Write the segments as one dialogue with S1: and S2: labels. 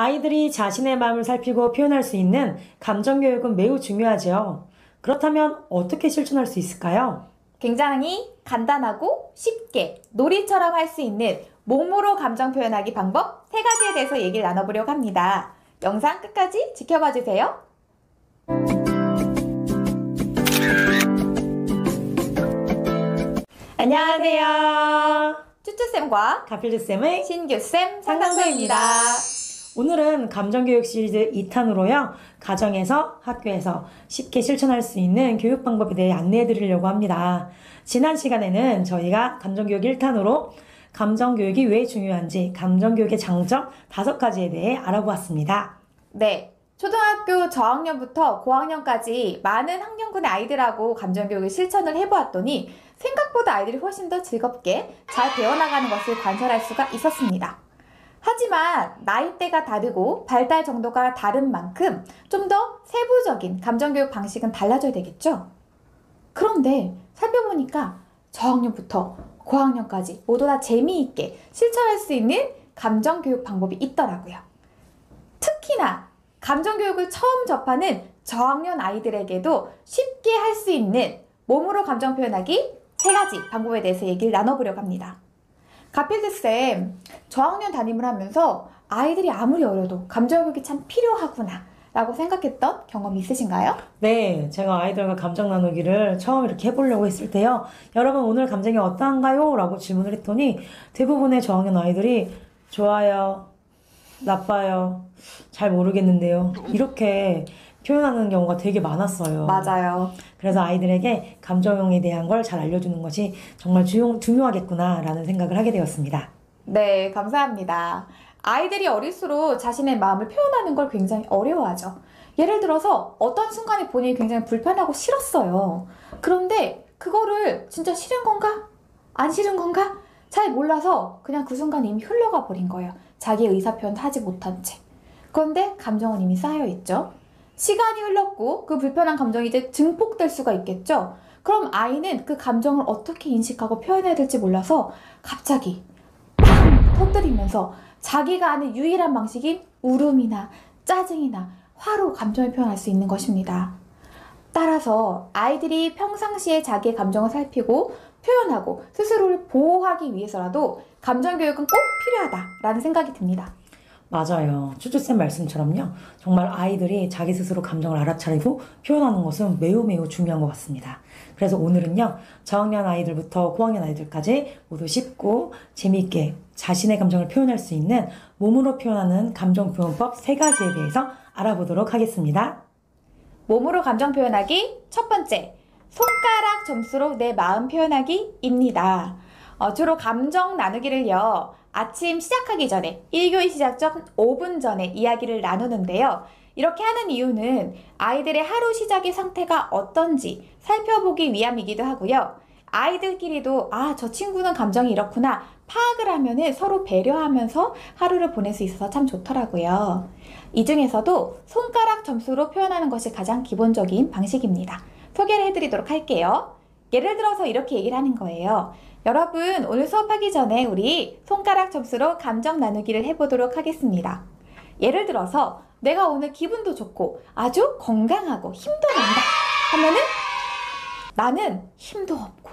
S1: 아이들이 자신의 마음을 살피고 표현할 수 있는 감정교육은 매우 중요하죠. 그렇다면 어떻게 실천할 수 있을까요?
S2: 굉장히 간단하고 쉽게 놀이처럼 할 수 있는 몸으로 감정 표현하기 방법 3가지에 대해서 얘기를 나눠보려고 합니다. 영상 끝까지 지켜봐 주세요.
S1: 안녕하세요.
S2: 쭈쭈쌤과
S1: 가필드쌤의
S2: 신규쌤 상담소입니다.
S1: 오늘은 감정교육 시리즈 2탄으로요. 가정에서, 학교에서 쉽게 실천할 수 있는 교육 방법에 대해 안내해 드리려고 합니다. 지난 시간에는 저희가 감정교육 1탄으로 감정교육이 왜 중요한지, 감정교육의 장점 5가지에 대해 알아보았습니다.
S2: 네, 초등학교 저학년부터 고학년까지 많은 학년군의 아이들하고 감정교육을 실천을 해보았더니 생각보다 아이들이 훨씬 더 즐겁게 잘 배워나가는 것을 관찰할 수가 있었습니다. 하지만 나이대가 다르고 발달 정도가 다른 만큼 좀 더 세부적인 감정교육 방식은 달라져야 되겠죠? 그런데 살펴보니까 저학년부터 고학년까지 모두 다 재미있게 실천할 수 있는 감정교육 방법이 있더라고요. 특히나 감정교육을 처음 접하는 저학년 아이들에게도 쉽게 할 수 있는 몸으로 감정 표현하기 3가지 방법에 대해서 얘기를 나눠보려고 합니다. 가필드쌤, 저학년 담임을 하면서 아이들이 아무리 어려도 감정교육이 참 필요하구나 라고 생각했던 경험이 있으신가요?
S1: 네, 제가 아이들과 감정 나누기를 처음 이렇게 해보려고 했을 때요. 여러분 오늘 감정이 어떠한가요? 라고 질문을 했더니 대부분의 저학년 아이들이 좋아요, 나빠요, 잘 모르겠는데요. 이렇게 표현하는 경우가 되게 많았어요.
S2: 맞아요.
S1: 그래서 아이들에게 감정에 대한 걸 잘 알려주는 것이 정말 중요하겠구나라는 생각을 하게 되었습니다.
S2: 네, 감사합니다. 아이들이 어릴수록 자신의 마음을 표현하는 걸 굉장히 어려워하죠. 예를 들어서 어떤 순간에 본인이 굉장히 불편하고 싫었어요. 그런데 그거를 진짜 싫은 건가? 안 싫은 건가? 잘 몰라서 그냥 그 순간 이미 흘러가 버린 거예요. 자기의 의사표현도 하지 못한 채. 그런데 감정은 이미 쌓여있죠. 시간이 흘렀고 그 불편한 감정이 이제 증폭될 수가 있겠죠. 그럼 아이는 그 감정을 어떻게 인식하고 표현해야 될지 몰라서 갑자기 팡 터뜨리면서 자기가 아는 유일한 방식인 울음이나 짜증이나 화로 감정을 표현할 수 있는 것입니다. 따라서 아이들이 평상시에 자기의 감정을 살피고 표현하고 스스로를 보호하기 위해서라도 감정교육은 꼭 필요하다라는 생각이 듭니다.
S1: 맞아요. 쭈쭈쌤 말씀처럼요. 정말 아이들이 자기 스스로 감정을 알아차리고 표현하는 것은 매우 매우 중요한 것 같습니다. 그래서 오늘은요. 저학년 아이들부터 고학년 아이들까지 모두 쉽고 재미있게 자신의 감정을 표현할 수 있는 몸으로 표현하는 감정표현법 3가지에 대해서 알아보도록 하겠습니다.
S2: 몸으로 감정 표현하기 첫 번째, 손가락 점수로 내 마음 표현하기입니다. 주로 감정 나누기를요. 아침 시작하기 전에 1교시 시작 전 5분 전에 이야기를 나누는데요. 이렇게 하는 이유는 아이들의 하루 시작의 상태가 어떤지 살펴보기 위함이기도 하고요. 아이들끼리도 저 친구는 감정이 이렇구나 파악을 하면은 서로 배려하면서 하루를 보낼 수 있어서 참 좋더라고요. 이 중에서도 손가락 점수로 표현하는 것이 가장 기본적인 방식입니다. 소개를 해드리도록 할게요. 예를 들어서 이렇게 얘기를 하는 거예요. 여러분, 오늘 수업하기 전에 우리 손가락 점수로 감정 나누기를 해보도록 하겠습니다. 예를 들어서 내가 오늘 기분도 좋고 아주 건강하고 힘도 난다 하면은 나는 힘도 없고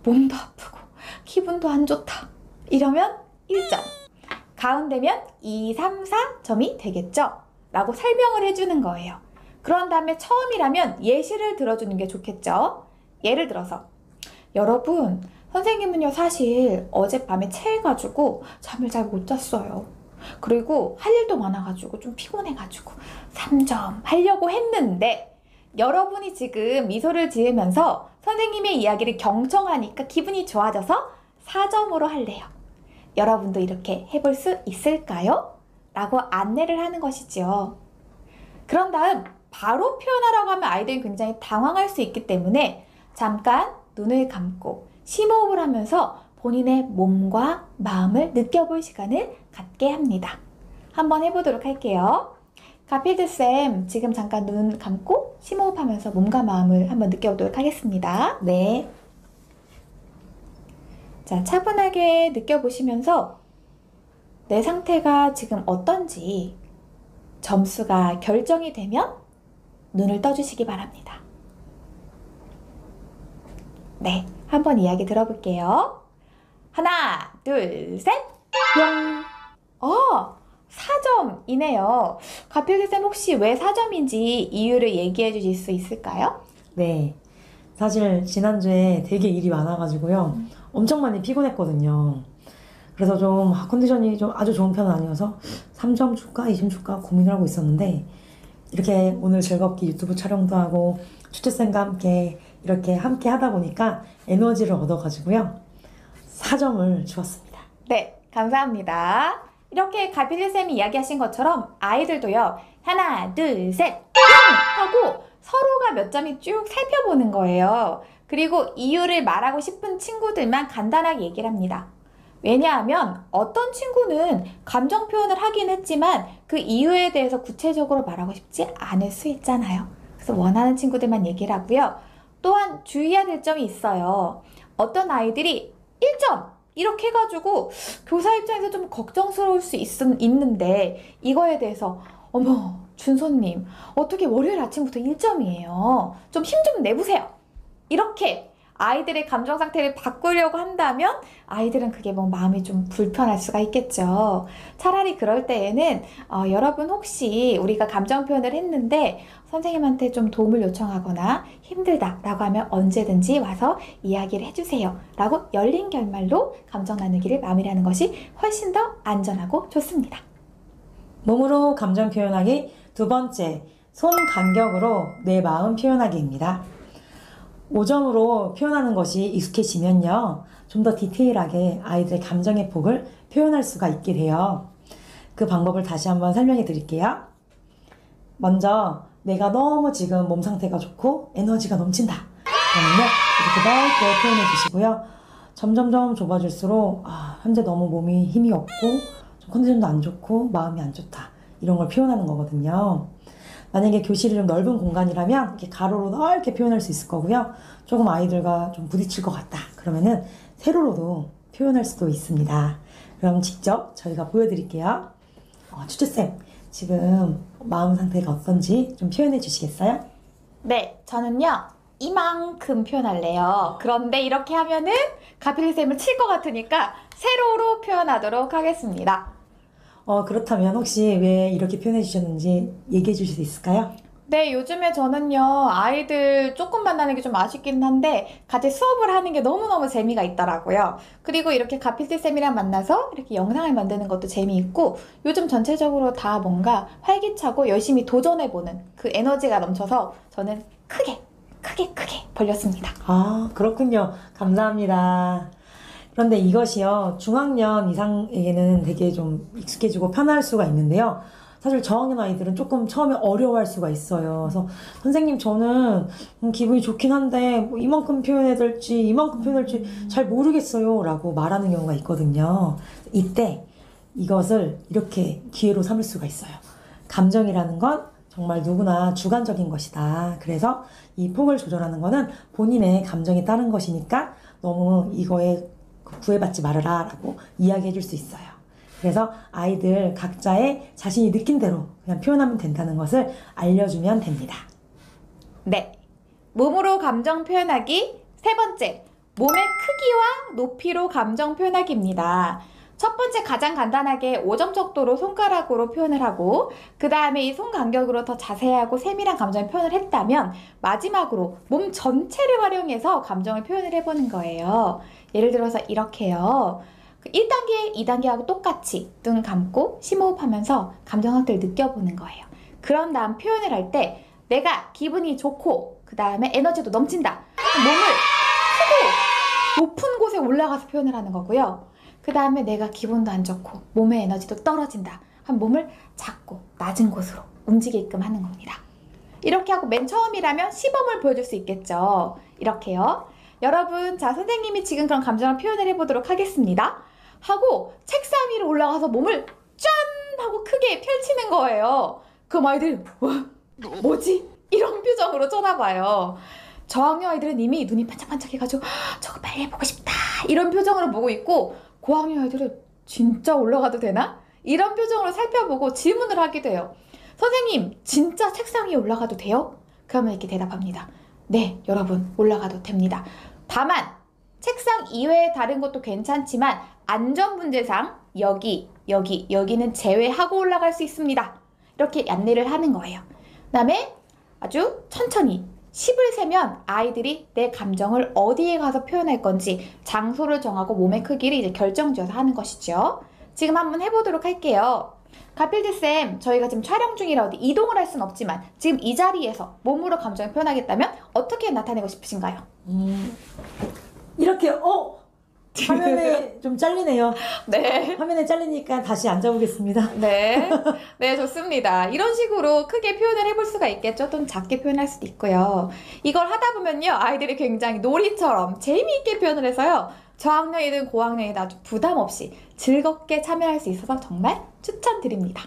S2: 몸도 아프고 기분도 안 좋다 이러면 1점, 가운데면 2, 3, 4점이 되겠죠? 라고 설명을 해주는 거예요. 그런 다음에 처음이라면 예시를 들어주는 게 좋겠죠? 예를 들어서 여러분, 선생님은요 사실 어젯밤에 체해가지고 잠을 잘 못 잤어요. 그리고 할 일도 많아가지고 좀 피곤해가지고 3점 하려고 했는데 여러분이 지금 미소를 지으면서 선생님의 이야기를 경청하니까 기분이 좋아져서 4점으로 할래요. 여러분도 이렇게 해볼 수 있을까요? 라고 안내를 하는 것이죠. 그런 다음 바로 표현하라고 하면 아이들이 굉장히 당황할 수 있기 때문에 잠깐 눈을 감고 심호흡을 하면서 본인의 몸과 마음을 느껴볼 시간을 갖게 합니다. 한번 해보도록 할게요. 가필드쌤, 지금 잠깐 눈 감고 심호흡하면서 몸과 마음을 한번 느껴보도록 하겠습니다.
S1: 네.
S2: 자, 차분하게 느껴보시면서 내 상태가 지금 어떤지 점수가 결정이 되면 눈을 떠주시기 바랍니다. 네, 한번 이야기 들어볼게요. 하나, 둘, 셋! 뿅! 4점이네요. 가필쌤 혹시 왜 4점인지 이유를 얘기해 주실 수 있을까요?
S1: 네. 사실 지난주에 되게 일이 많아가지고요. 엄청 많이 피곤했거든요. 그래서 좀 컨디션이 좀 아주 좋은 편은 아니어서 3점 줄까 2점 줄까 고민을 하고 있었는데 이렇게 오늘 즐겁게 유튜브 촬영도 하고 추추쌤과 함께 하다 보니까 에너지를 얻어가지고요. 4점을 주었습니다.
S2: 네, 감사합니다. 이렇게 가필쌤이 이야기하신 것처럼 아이들도요. 하나, 둘, 셋! 뿅! 하고 서로가 몇 점이 쭉 살펴보는 거예요. 그리고 이유를 말하고 싶은 친구들만 간단하게 얘기를 합니다. 왜냐하면 어떤 친구는 감정 표현을 하긴 했지만 그 이유에 대해서 구체적으로 말하고 싶지 않을 수 있잖아요. 그래서 원하는 친구들만 얘기를 하고요. 또한 주의해야 될 점이 있어요. 어떤 아이들이 1점! 이렇게 해가지고 교사 입장에서 좀 걱정스러울 수 있는데 이거에 대해서 어머 준서님 어떻게 월요일 아침부터 1점이에요. 좀 힘 좀 내보세요. 이렇게 아이들의 감정 상태를 바꾸려고 한다면 아이들은 그게 뭐 마음이 좀 불편할 수가 있겠죠. 차라리 그럴 때에는 여러분 혹시 우리가 감정 표현을 했는데 선생님한테 좀 도움을 요청하거나 힘들다라고 하면 언제든지 와서 이야기를 해주세요 라고 열린 결말로 감정 나누기를 마무리하는 것이 훨씬 더 안전하고 좋습니다.
S1: 몸으로 감정 표현하기 두 번째, 손 간격으로 내 마음 표현하기입니다. 5점으로 표현하는 것이 익숙해지면요. 좀 더 디테일하게 아이들의 감정의 폭을 표현할 수가 있게 돼요. 그 방법을 다시 한번 설명해 드릴게요. 먼저 내가 너무 지금 몸 상태가 좋고 에너지가 넘친다. 그러면요. 이렇게 넓게 표현해 주시고요. 점점점 좁아질수록 현재 너무 몸이 힘이 없고 좀 컨디션도 안 좋고 마음이 안 좋다. 이런 걸 표현하는 거거든요. 만약에 교실이 좀 넓은 공간이라면 이렇게 가로로 넓게 표현할 수 있을 거고요. 조금 아이들과 좀 부딪힐 것 같다. 그러면은 세로로도 표현할 수도 있습니다. 그럼 직접 저희가 보여드릴게요. 추추쌤, 지금 마음 상태가 어떤지 좀 표현해 주시겠어요?
S2: 네, 저는요. 이만큼 표현할래요. 그런데 이렇게 하면은 가필쌤을 칠 것 같으니까 세로로 표현하도록 하겠습니다.
S1: 그렇다면 혹시 왜 이렇게 표현해 주셨는지 얘기해 주실 수 있을까요?
S2: 네, 요즘에 저는요, 아이들 조금 만나는 게 좀 아쉽긴 한데, 같이 수업을 하는 게 너무너무 재미가 있더라고요. 그리고 이렇게 가필쌤이랑 만나서 이렇게 영상을 만드는 것도 재미있고, 요즘 전체적으로 다 뭔가 활기차고 열심히 도전해보는 그 에너지가 넘쳐서 저는 크게 벌렸습니다.
S1: 그렇군요. 감사합니다. 그런데 이것이요, 중학년 이상에게는 되게 좀 익숙해지고 편할 수가 있는데요. 사실 저학년 아이들은 조금 처음에 어려워할 수가 있어요. 그래서 선생님 저는 기분이 좋긴 한데 뭐 이만큼 표현해야 될지 이만큼 표현해야 될지 잘 모르겠어요 라고 말하는 경우가 있거든요. 이때 이것을 이렇게 기회로 삼을 수가 있어요. 감정이라는 건 정말 누구나 주관적인 것이다. 그래서 이 폭을 조절하는 거는 본인의 감정에 따른 것이니까 너무 이거에 구애받지 말아라 라고 이야기해 줄 수 있어요. 그래서 아이들 각자의 자신이 느낀 대로 그냥 표현하면 된다는 것을 알려주면 됩니다.
S2: 네. 몸으로 감정 표현하기 세 번째, 몸의 크기와 높이로 감정 표현하기입니다. 첫 번째 가장 간단하게 5점 척도로 손가락으로 표현을 하고 그 다음에 이 손 간격으로 더 자세하고 세밀한 감정을 표현을 했다면 마지막으로 몸 전체를 활용해서 감정을 표현을 해보는 거예요. 예를 들어서 이렇게요. 1단계, 2단계하고 똑같이 눈 감고 심호흡하면서 감정 상태를 느껴보는 거예요. 그런 다음 표현을 할 때 내가 기분이 좋고 그 다음에 에너지도 넘친다. 몸을 크고 높은 곳에 올라가서 표현을 하는 거고요. 그 다음에 내가 기분도 안 좋고 몸의 에너지도 떨어진다. 한 몸을 작고 낮은 곳으로 움직이게끔 하는 겁니다. 이렇게 하고 맨 처음이라면 시범을 보여줄 수 있겠죠. 이렇게요. 여러분, 자 선생님이 지금 그런 감정을 표현을 해보도록 하겠습니다. 하고 책상 위로 올라가서 몸을 짠! 하고 크게 펼치는 거예요. 그럼 아이들 뭐지? 이런 표정으로 쳐다봐요. 저학년 아이들은 이미 눈이 반짝반짝 해가지고 저거 빨리 해보고 싶다 이런 표정으로 보고 있고 고학년 아이들은 진짜 올라가도 되나? 이런 표정으로 살펴보고 질문을 하게 돼요. 선생님, 진짜 책상 위에 올라가도 돼요? 그러면 이렇게 대답합니다. 네, 여러분, 올라가도 됩니다. 다만, 책상 이외의 다른 것도 괜찮지만, 안전문제상, 여기는 제외하고 올라갈 수 있습니다. 이렇게 안내를 하는 거예요. 그 다음에 아주 천천히 10을 세면 아이들이 내 감정을 어디에 가서 표현할 건지 장소를 정하고 몸의 크기를 이제 결정지어서 하는 것이죠. 지금 한번 해보도록 할게요. 가필드쌤, 저희가 지금 촬영 중이라 어디 이동을 할 수는 없지만 지금 이 자리에서 몸으로 감정을 표현하겠다면 어떻게 나타내고 싶으신가요?
S1: 이렇게 화면에 좀 잘리네요.
S2: 네.
S1: 화면에 잘리니까 다시 앉아보겠습니다.
S2: 네. 네, 좋습니다. 이런 식으로 크게 표현을 해볼 수가 있겠죠. 또는 작게 표현할 수도 있고요. 이걸 하다 보면요, 아이들이 굉장히 놀이처럼 재미있게 표현을 해서요, 저학년이든 고학년이든 아주 부담 없이 즐겁게 참여할 수 있어서 정말 추천드립니다.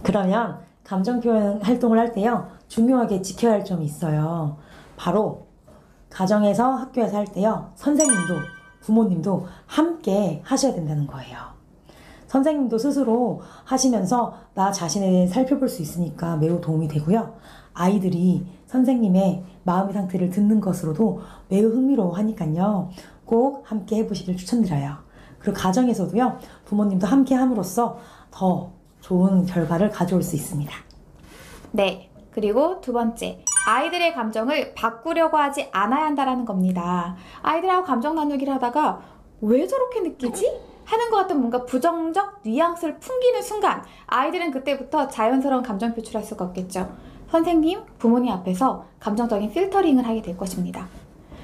S1: 그러면 감정 표현 활동을 할 때요, 중요하게 지켜야 할 점이 있어요. 바로 가정에서 학교에서 할 때요, 선생님도 부모님도 함께 하셔야 된다는 거예요. 선생님도 스스로 하시면서 나 자신을 살펴볼 수 있으니까 매우 도움이 되고요. 아이들이 선생님의 마음의 상태를 듣는 것으로도 매우 흥미로워하니까요. 꼭 함께 해보시길 추천드려요. 그리고 가정에서도요, 부모님도 함께 함으로써 더 좋은 결과를 가져올 수 있습니다.
S2: 네. 그리고 두 번째, 아이들의 감정을 바꾸려고 하지 않아야 한다는 겁니다. 아이들하고 감정 나누기를 하다가 왜 저렇게 느끼지? 하는 것 같은 뭔가 부정적 뉘앙스를 풍기는 순간 아이들은 그때부터 자연스러운 감정 표출할 수가 없겠죠. 선생님, 부모님 앞에서 감정적인 필터링을 하게 될 것입니다.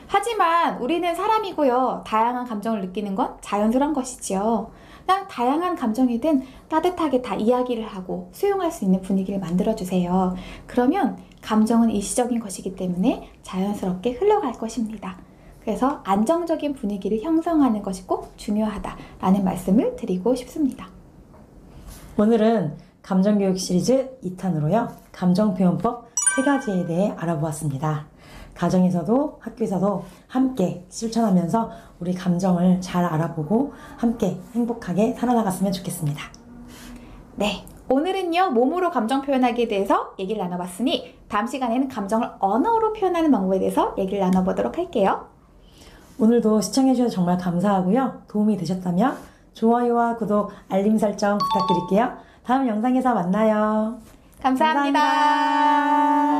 S2: 하지만 우리는 사람이고요. 다양한 감정을 느끼는 건 자연스러운 것이지요. 그냥 다양한 감정이든 따뜻하게 다 이야기를 하고 수용할 수 있는 분위기를 만들어주세요. 그러면 감정은 일시적인 것이기 때문에 자연스럽게 흘러갈 것입니다. 그래서 안정적인 분위기를 형성하는 것이 꼭 중요하다라는 말씀을 드리고 싶습니다.
S1: 오늘은 감정교육 시리즈 2탄으로요, 감정표현법 3가지에 대해 알아보았습니다. 가정에서도 학교에서도 함께 실천하면서 우리 감정을 잘 알아보고 함께 행복하게 살아나갔으면 좋겠습니다.
S2: 네, 오늘은요, 몸으로 감정 표현하기에 대해서 얘기를 나눠봤으니 다음 시간에는 감정을 언어로 표현하는 방법에 대해서 얘기를 나눠보도록 할게요.
S1: 오늘도 시청해주셔서 정말 감사하고요. 도움이 되셨다면 좋아요와 구독, 알림 설정 부탁드릴게요. 다음 영상에서 만나요.
S2: 감사합니다.